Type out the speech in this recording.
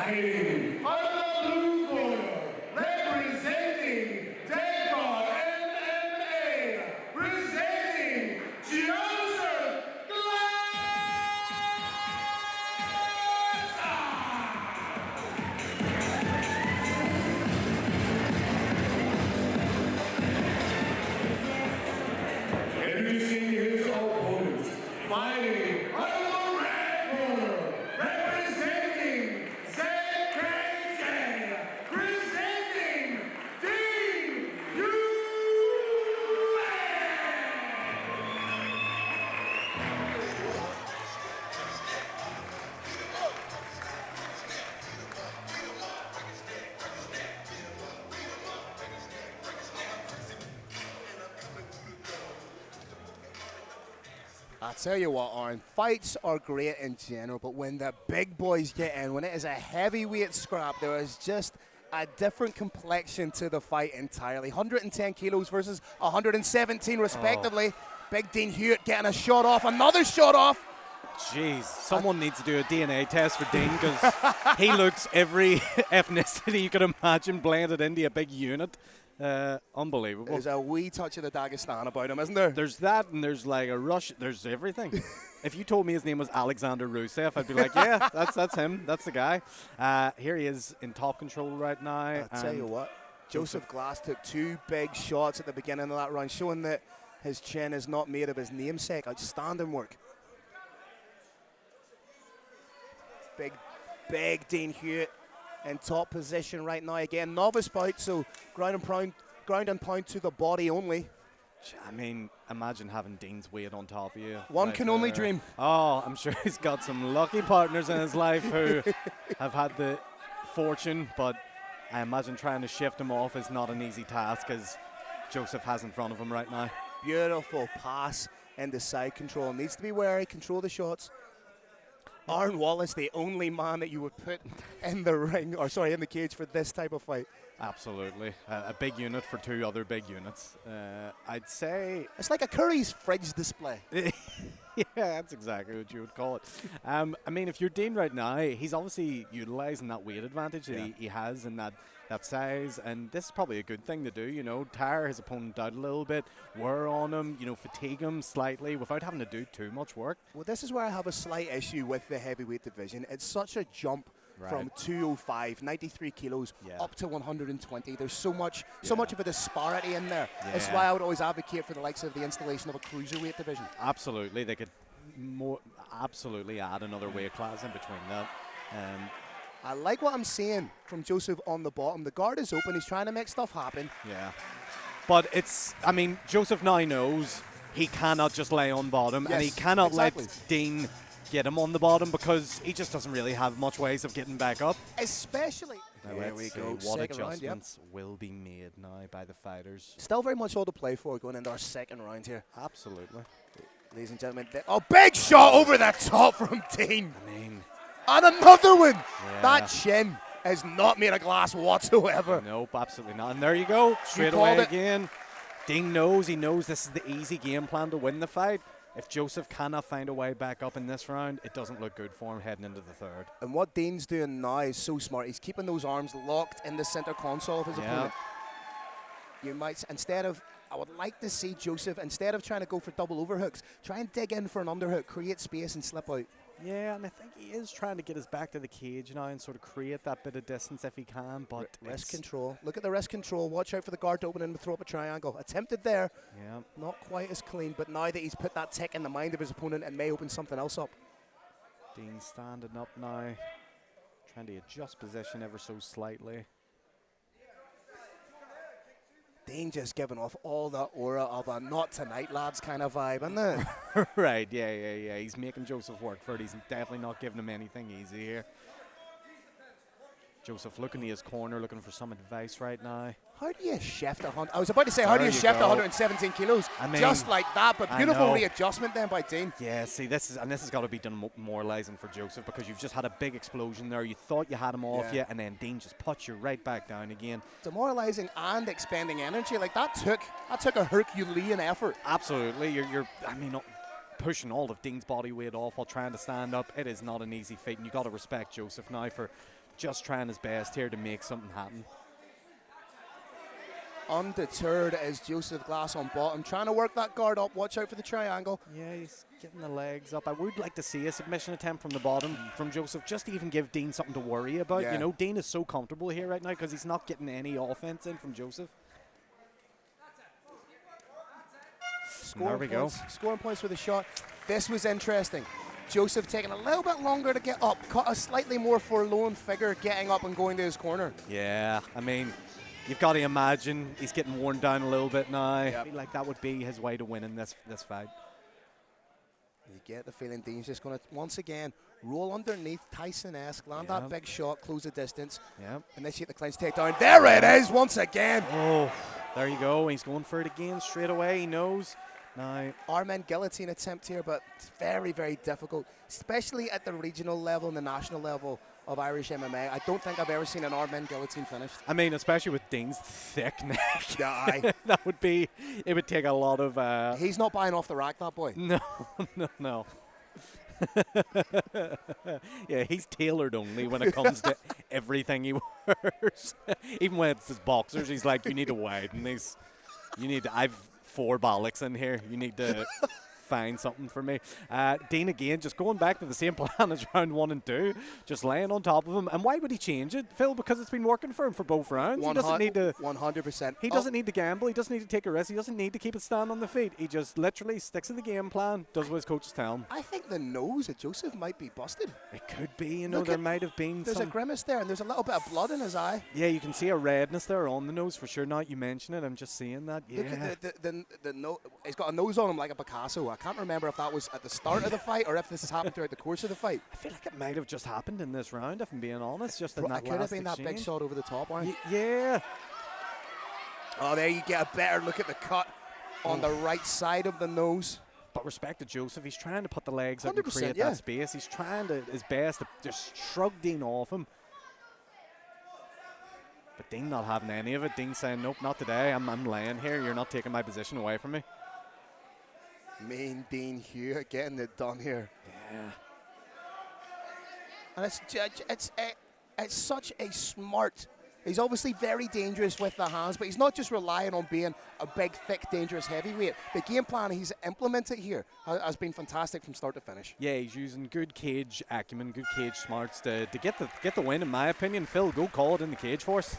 Fighting out of the blue corner, representing DecGar MMA, presenting Joseph Introducing his opponent, fighting out of the red corner, representing DecGar, presenting Dean I tell you what, Aaron, fights are great in general, but when the big boys get in, when it is a heavyweight scrap, there is just a different complexion to the fight entirely. 110 kilos versus 117 respectively. Big Dean Hewitt getting a shot off, another shot off. Jeez, someone needs to do a DNA test for Dean because he looks every ethnicity you could imagine blended into a big unit. Unbelievable. There's a wee touch of the Dagestan about him, isn't there? There's that, and there's like a rush. There's everything. If you told me his name was Alexander Rusev, I'd be like, yeah, that's him. That's the guy. Here he is in top control right now. I'll tell you what, Joseph Glass took two big shots at the beginning of that round, showing that his chin is not made of his namesake. Outstanding work. Big Dean Hewitt in top position right now. Again, novice bout, so ground and pound to the body only. I mean, imagine having Dean's weight on top of you. One right can only there. dream. Oh, I'm sure he's got some lucky partners in his life who have had the fortune, but I imagine trying to shift him off is not an easy task as Joseph has in front of him right now. Beautiful pass into side control. Needs to be wary, control the shots. Aaron Wallace, the only man that you would put in the ring, or sorry, in the cage for this type of fight. Absolutely. A big unit for two other big units. I'd say... It's like a Curry's fridge display. Yeah, that's exactly what you would call it. I mean, if you're Dean right now, he's obviously utilising that weight advantage that he has in that size, and this is probably a good thing to do, you know, tire his opponent out a little bit, wear on him, you know, fatigue him slightly without having to do too much work. Well, this is where I have a slight issue with the heavyweight division. It's such a jump from 205, 93 kilos, up to 120. There's so much of a disparity in there. That's why I would always advocate for the likes of the installation of a cruiserweight division. Absolutely. They could absolutely add another weight class in between that. I like what I'm seeing from Joseph on the bottom. The guard is open. He's trying to make stuff happen. Yeah. But it's, I mean, Joseph now knows he cannot just lay on bottom, and he cannot let Dean get him on the bottom because he just doesn't really have much ways of getting back up. Especially. There we go. What adjustments will be made now by the fighters? Still very much all to play for going into our second round here. Absolutely. Ladies and gentlemen, big shot over the top from Dean. I mean, and another one. That chin is not made of glass whatsoever. Nope, absolutely not. And there you go. Straight away again. Dean knows, he knows this is the easy game plan to win the fight. If Joseph cannot find a way back up in this round, it doesn't look good for him heading into the third. And what Dean's doing now is so smart. He's keeping those arms locked in the center console of his opponent. You might, I would like to see Joseph, instead of trying to go for double overhooks, try and dig in for an underhook, create space and slip out. Yeah, and I think he is trying to get his back to the cage now and sort of create that bit of distance if he can, but wrist control. Look at the wrist control. Watch out for the guard to open and throw up a triangle. Attempted there. Yeah. Not quite as clean, but now that he's put that tick in the mind of his opponent, it may open something else up. Dean standing up now, trying to adjust position ever so slightly. Dean just giving off all the aura of a not tonight lads kind of vibe, isn't it? Right, yeah. He's making Joseph work for it. He's definitely not giving him anything easy here. Joseph looking to his corner, looking for some advice right now. How do you shift I was about to say, how do you shift 117 kilos? I mean, just like that, but beautiful readjustment then by Dean. Yeah, see, this has got to be demoralizing for Joseph because you've just had a big explosion there. You thought you had him off you, and then Dean just puts you right back down again. Demoralizing and expending energy. Like that took a Herculean effort. Absolutely. You're pushing all of Dean's body weight off while trying to stand up. It is not an easy feat, and you've got to respect Joseph now for just trying his best here to make something happen. Undeterred is Joseph Glass on bottom, trying to work that guard up. Watch out for the triangle. Yeah, he's getting the legs up. I would like to see a submission attempt from the bottom from Joseph, just to even give Dean something to worry about. Yeah. You know, Dean is so comfortable here right now because he's not getting any offense in from Joseph. There we go. Scoring points with a shot. This was interesting. Joseph taking a little bit longer to get up, cut a slightly more forlorn figure getting up and going to his corner. Yeah, I mean, you've got to imagine he's getting worn down a little bit now. Yep. I feel like that would be his way to winning this fight. You get the feeling Dean's just going to, once again, roll underneath, Tyson-esque, land that big shot, close the distance, initiate the clinch takedown. There it is, once again. Oh, there you go. He's going for it again straight away. He knows. Now, Armen guillotine attempt here, but it's very, very difficult, especially at the regional level and the national level of Irish MMA. I don't think I've ever seen an Armen guillotine finished. I mean, especially with Dean's thick neck. Yeah, aye. That would be, it would take a lot of... He's not buying off the rack, that boy. No, no. Yeah, he's tailored only when it comes to everything he wears. Even when it's his boxers, he's like, you need to widen these. You need to, I've 4 bollocks in here. You need to find something for me. Dean again, just going back to the same plan as round 1 and 2, just laying on top of him. And why would he change it, Phil? Because it's been working for him for both rounds. He doesn't need to 100%. He doesn't need to gamble. He doesn't need to take a risk. He doesn't need to keep it stand on the feet. He just literally sticks to the game plan, does what his coaches tell him. I think the nose of Joseph might be busted. It could be, you know, Look there at- might have been There's some... a grimace there, and there's a little bit of blood in his eye. Yeah, you can see a redness there on the nose for sure. Now you mention it, I'm just seeing that. Yeah. Look at the nose. He's got a nose on him like a Picasso. I can't remember if that was at the start of the fight or if this has happened throughout the course of the fight. I feel like it might have just happened in this round, if I'm being honest. Just in It that could have last been that big exchange. shot over the top line. Yeah. Oh, there you get a better look at the cut on the right side of the nose. But respect to Joseph, he's trying to put the legs up and 100%, create yeah. that space. He's trying to his best to just shrug Dean off him. But Dean not having any of it. Dean saying, nope, not today. I'm laying here. You're not taking my position away from me. Mean Dean Hewitt getting it done here. Yeah. And it's such a smart. He's obviously very dangerous with the hands, but he's not just relying on being a big, thick, dangerous heavyweight. The game plan he's implemented here has been fantastic from start to finish. Yeah, he's using good cage acumen, good cage smarts to get the win, in my opinion. Phil, go call it in the cage for us.